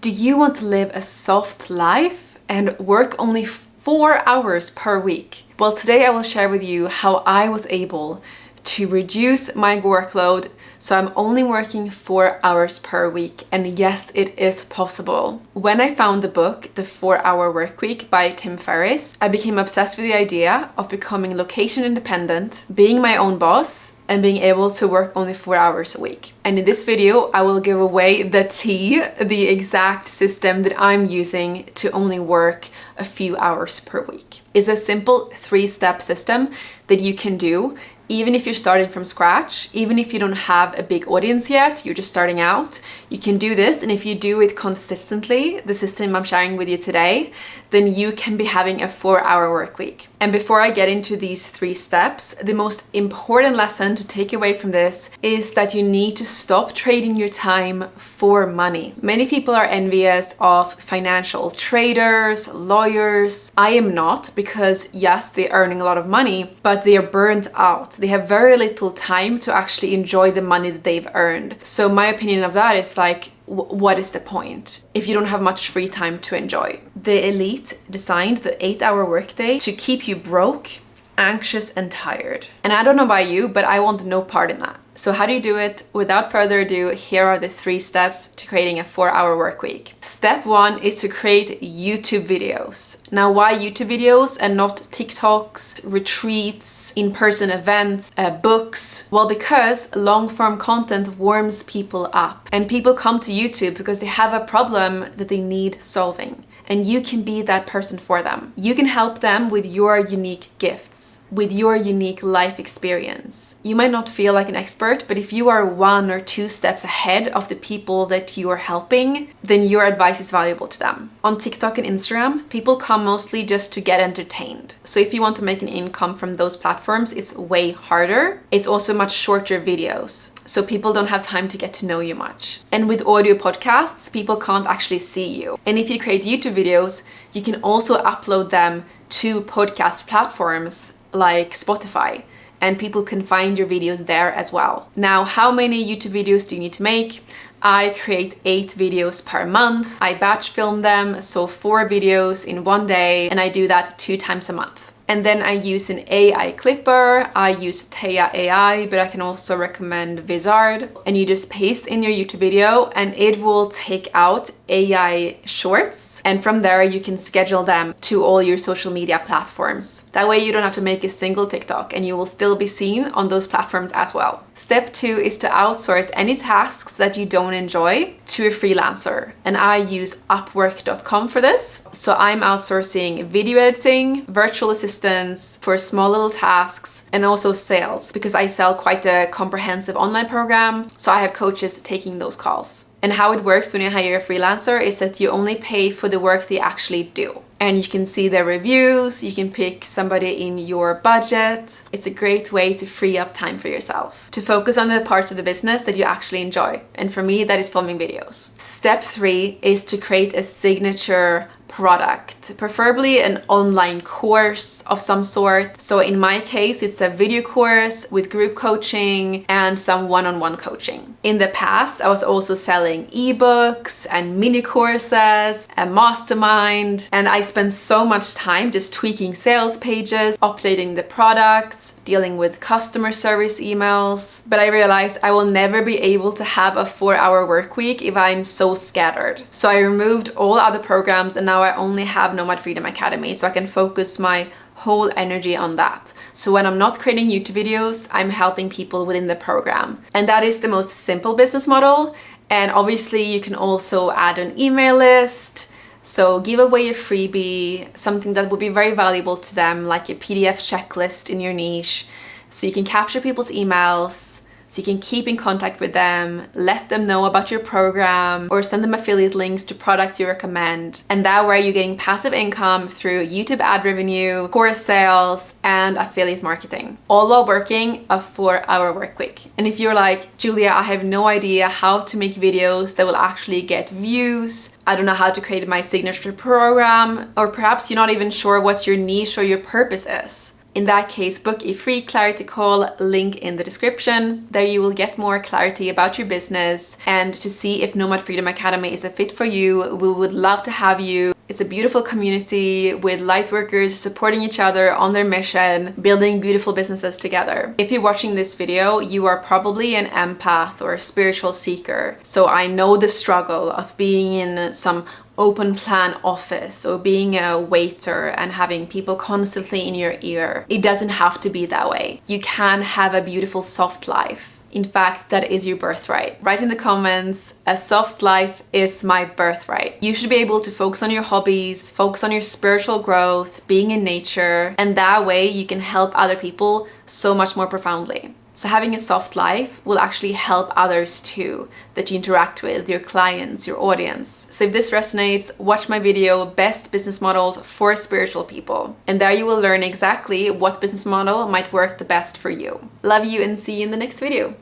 Do you want to live a soft life and work only 4 hours per week? Well, today I will share with you how I was able to reduce my workload so I'm only working 4 hours per week. And yes, it is possible. When I found the book, The 4-Hour Workweek by Tim Ferriss, I became obsessed with the idea of becoming location independent, being my own boss, and being able to work only 4 hours a week. And in this video, I will give away the exact system that I'm using to only work a few hours per week. It's a simple 3-step system that you can do even if you're starting from scratch, even if you don't have a big audience yet, you're just starting out, you can do this. And if you do it consistently, the system I'm sharing with you today, then you can be having a 4-hour work week. And before I get into these 3 steps, the most important lesson to take away from this is that you need to stop trading your time for money. Many people are envious of financial traders, lawyers. I am not, because yes, they're earning a lot of money, but they are burnt out. They have very little time to actually enjoy the money that they've earned. So my opinion of that is like, what is the point if you don't have much free time to enjoy? The elite designed the 8-hour workday to keep you broke, anxious, and tired. And I don't know about you, but I want no part in that. So how do you do it? Without further ado, here are the 3 steps to creating a 4-hour work week. Step 1 is to create YouTube videos. Now, why YouTube videos and not TikToks, retreats, in-person events, books? Well, because long-form content warms people up, and people come to YouTube because they have a problem that they need solving. And you can be that person for them. You can help them with your unique gifts, with your unique life experience. You might not feel like an expert, but if you are 1 or 2 steps ahead of the people that you are helping, then your advice is valuable to them. On TikTok and Instagram, people come mostly just to get entertained. So if you want to make an income from those platforms, it's way harder. It's also much shorter videos, so people don't have time to get to know you much. And with audio podcasts, people can't actually see you. And if you create YouTube videos, you can also upload them to podcast platforms like Spotify, and people can find your videos there as well. Now, how many YouTube videos do you need to make? I create 8 videos per month. I batch film them, so 4 videos in 1 day, and I do that 2 times a month. And then I use an AI clipper. I use Taya AI, but I can also recommend Vizard. And you just paste in your YouTube video and it will take out AI shorts. And from there, you can schedule them to all your social media platforms. That way you don't have to make a single TikTok and you will still be seen on those platforms as well. Step 2 is to outsource any tasks that you don't enjoy to a freelancer. And I use Upwork.com for this. So I'm outsourcing video editing, virtual assistants for small little tasks, and also sales, because I sell quite a comprehensive online program. So I have coaches taking those calls. And how it works when you hire a freelancer is that you only pay for the work they actually do. And you can see their reviews, you can pick somebody in your budget. It's a great way to free up time for yourself, to focus on the parts of the business that you actually enjoy. And for me, that is filming videos. Step 3 is to create a signature product, preferably an online course of some sort. So in my case, it's a video course with group coaching and some one-on-one coaching. In the past, I was also selling ebooks and mini courses, a mastermind, and I spent so much time just tweaking sales pages, updating the products, dealing with customer service emails. But I realized I will never be able to have a 4-hour work week if I'm so scattered. So I removed all other programs, and now I only have Nomad Freedom Academy, so I can focus my whole energy on that. So when I'm not creating YouTube videos, I'm helping people within the program. And that is the most simple business model. And obviously you can also add an email list. So give away a freebie, something that will be very valuable to them, like a PDF checklist in your niche. So you can capture people's emails, so you can keep in contact with them, let them know about your program, or send them affiliate links to products you recommend. And that way you're getting passive income through YouTube ad revenue, course sales, and affiliate marketing, all while working a 4-hour work week. And if you're like, Julia, I have no idea how to make videos that will actually get views, I don't know how to create my signature program, or perhaps you're not even sure what your niche or your purpose is, In that case, book a free clarity call, link in the description. There you will get more clarity about your business and to see if Nomad Freedom Academy is a fit for you. We would love to have you. It's a beautiful community with light workers supporting each other on their mission, building beautiful businesses together. If you're watching this video, you are probably an empath or a spiritual seeker. So I know the struggle of being in some open plan office or being a waiter and having people constantly in your ear. It doesn't have to be that way. You can have a beautiful soft life. In fact, that is your birthright. Write in the comments, a soft life is my birthright. You should be able to focus on your hobbies, focus on your spiritual growth, being in nature, and that way you can help other people so much more profoundly. So having a soft life will actually help others too, that you interact with, your clients, your audience. So if this resonates, watch my video, Best Business Models for Spiritual People. And there you will learn exactly what business model might work the best for you. Love you and see you in the next video.